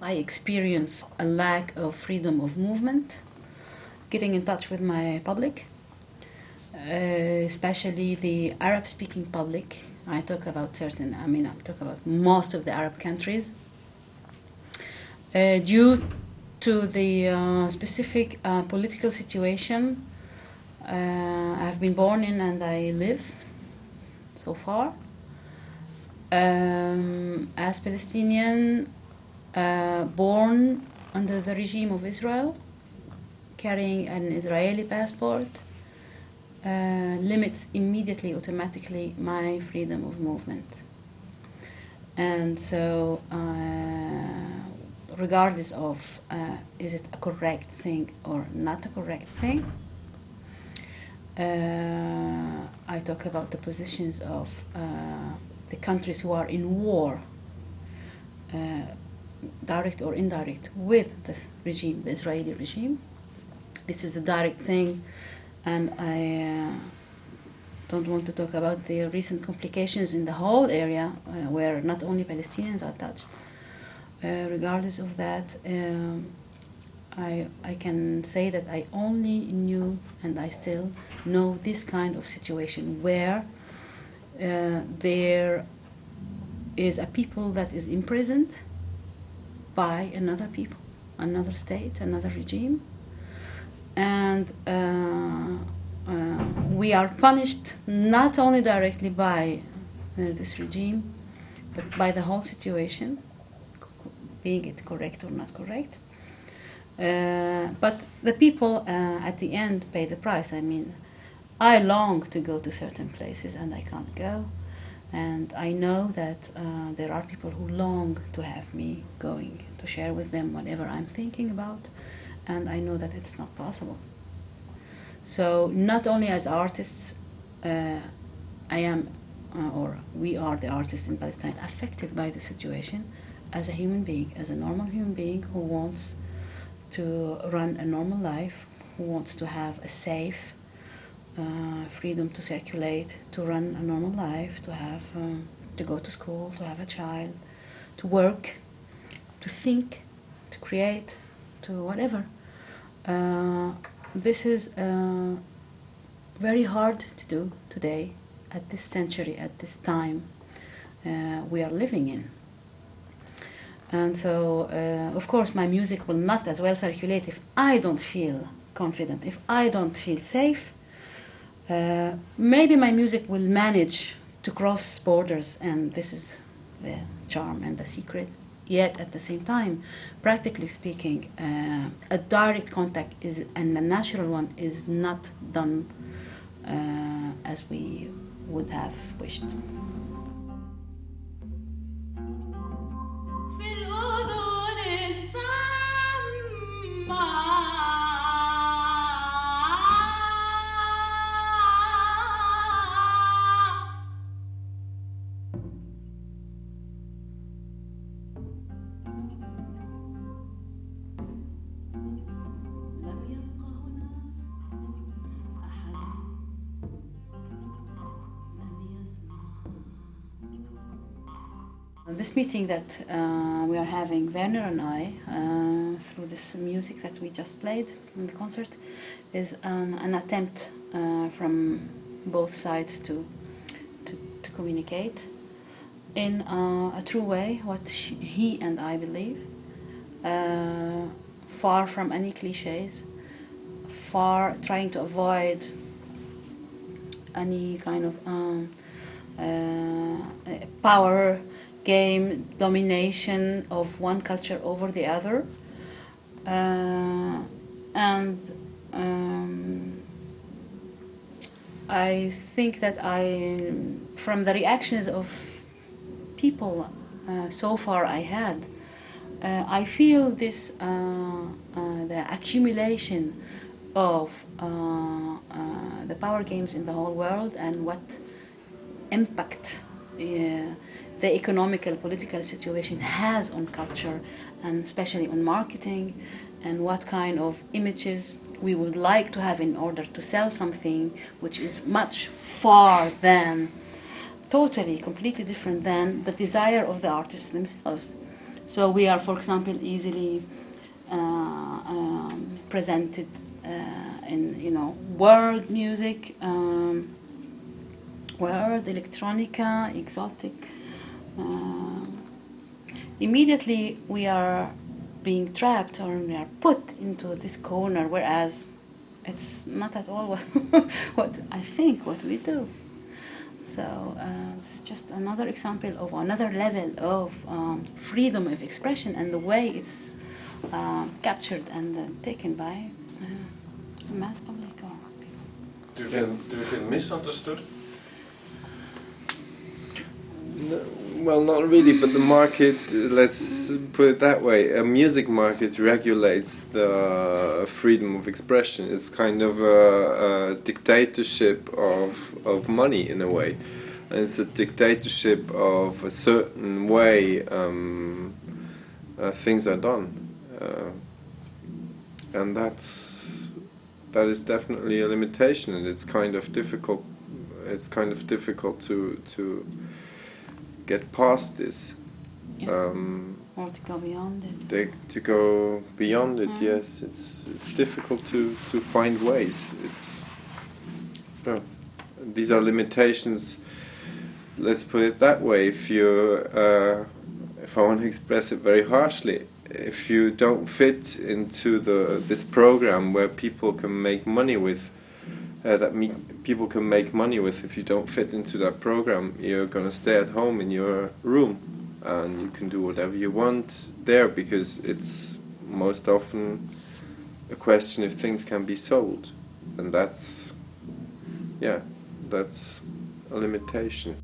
I experience a lack of freedom of movement, getting in touch with my public, especially the Arab-speaking public. I talk about most of the Arab countries. Due to the specific political situation I've been born in and I live so far. As Palestinian, born under the regime of Israel, carrying an Israeli passport, limits immediately, automatically, my freedom of movement. And so, regardless of is it a correct thing or not a correct thing, I talk about the positions of the countries who are in war, direct or indirect, with the regime, the Israeli regime. This is a direct thing, and I don't want to talk about the recent complications in the whole area where not only Palestinians are touched. Regardless of that, I can say that I only knew, and I still know, this kind of situation where there is a people that is imprisoned by another people, another state, another regime, and we are punished not only directly by this regime, but by the whole situation, being it correct or not correct. But the people at the end pay the price. I mean, I long to go to certain places and I can't go. And I know that there are people who long to have me going to share with them whatever I'm thinking about. And I know that it's not possible. So not only as artists, I am, or we are the artists in Palestine, affected by the situation as a human being, as a normal human being who wants to run a normal life, who wants to have a safe freedom to circulate, to run a normal life, to have to go to school, to have a child, to work, to think, to create, to whatever. This is very hard to do today, at this century, at this time we are living in. And so, of course, my music will not as well circulate if I don't feel confident, if I don't feel safe. Maybe my music will manage to cross borders, and this is the charm and the secret. Yet, at the same time, practically speaking, a direct contact is, and a natural one is not done as we would have wished. This meeting that we are having, Werner and I, through this music that we just played in the concert, is an attempt from both sides to communicate in a true way what he and I believe, far from any cliches, far trying to avoid any kind of power game, domination of one culture over the other, and I think that from the reactions of people so far I had, I feel this the accumulation of the power games in the whole world and what impact the economical, political situation has on culture, and especially on marketing, and what kind of images we would like to have in order to sell something which is much far than, totally, completely different than the desire of the artists themselves. So we are, for example, easily presented in, you know, world music, world electronica, exotic. Immediately we are being trapped, or we are put into this corner, whereas it's not at all what I think what we do. So it's just another example of another level of freedom of expression, and the way it's captured and taken by the mass public or people. Do you feel misunderstood? No, well, not really, but the market, let's put it that way, a music market regulates the freedom of expression. It's kind of a dictatorship of money in a way. And it's a dictatorship of a certain way things are done. And that is definitely a limitation, and it's kind of difficult. It's kind of difficult to get past this. Yeah. Or to go beyond it. To go beyond it, yes. It's difficult to find ways. These are limitations. Let's put it that way. If I want to express it very harshly, if you don't fit into this program where people can make money with, people can make money with, if you don't fit into that program, you're going to stay at home in your room and you can do whatever you want there, because it's most often a question if things can be sold, and that's a limitation.